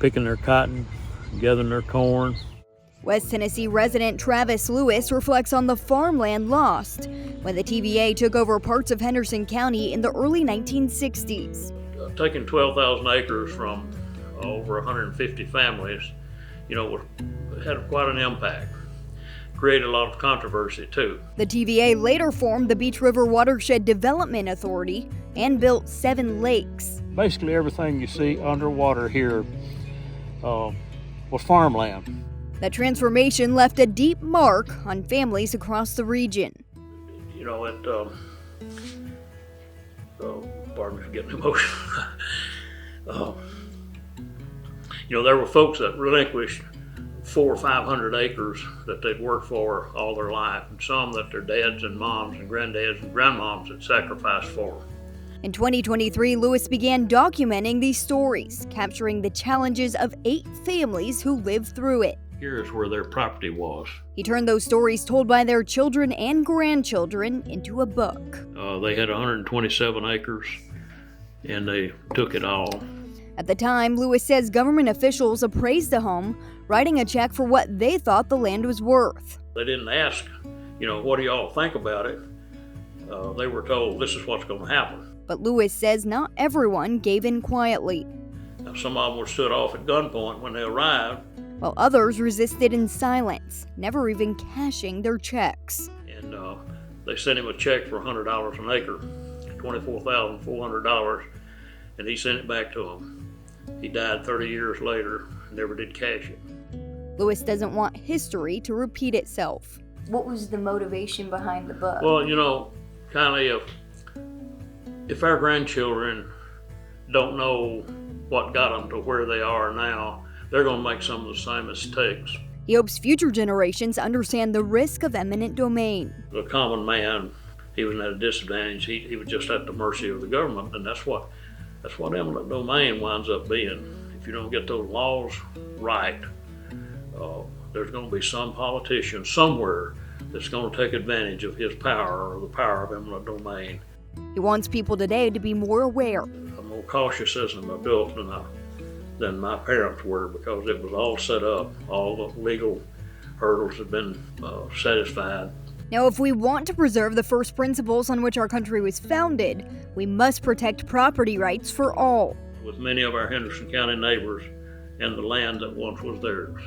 picking their cotton, gathering their corn. West Tennessee resident Travis Lewis reflects on the farmland lost when the TVA took over parts of Henderson County in the early 1960s. Taking 12,000 acres from over 150 families, had quite an impact. Created a lot of controversy too. The TVA later formed the Beach River Watershed Development Authority and built 7 lakes. Basically everything you see underwater here was farmland. The transformation left a deep mark on families across the region. Pardon me for getting emotional. There were folks that relinquished 400 or 500 acres that they'd worked for all their life, and some that their dads and moms and granddads and grandmoms had sacrificed for. In 2023, Lewis began documenting these stories, capturing the challenges of 8 families who lived through it. Here's where their property was. He turned those stories told by their children and grandchildren into a book. They had 127 acres, and they took it all. At the time, Lewis says government officials appraised the home, writing a check for what they thought the land was worth. They didn't ask, what do y'all think about it? They were told this is what's going to happen. But Lewis says not everyone gave in quietly. Now, some of them were stood off at gunpoint when they arrived, while others resisted in silence, never even cashing their checks. And they sent him a check for $100 an acre, $24,400, and he sent it back to them. He died 30 years later, never did cash it. Lewis doesn't want history to repeat itself. What was the motivation behind the book? Well, kind of if our grandchildren don't know what got them to where they are now, they're going to make some of the same mistakes. He hopes future generations understand the risk of eminent domain. The common man, he was at a disadvantage. He was just at the mercy of the government, and that's what eminent domain winds up being. If you don't get those laws right, there's going to be some politician somewhere that's going to take advantage of his power or the power of eminent domain. He wants people today to be more aware. I'm more cautious as an adult than my parents were, because it was all set up. All the legal hurdles had been satisfied. Now, if we want to preserve the first principles on which our country was founded, we must protect property rights for all. With many of our Henderson County neighbors and the land that once was theirs.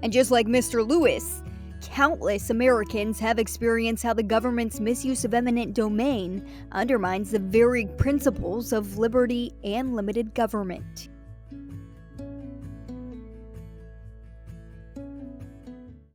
And just like Mr. Lewis, countless Americans have experienced how the government's misuse of eminent domain undermines the very principles of liberty and limited government.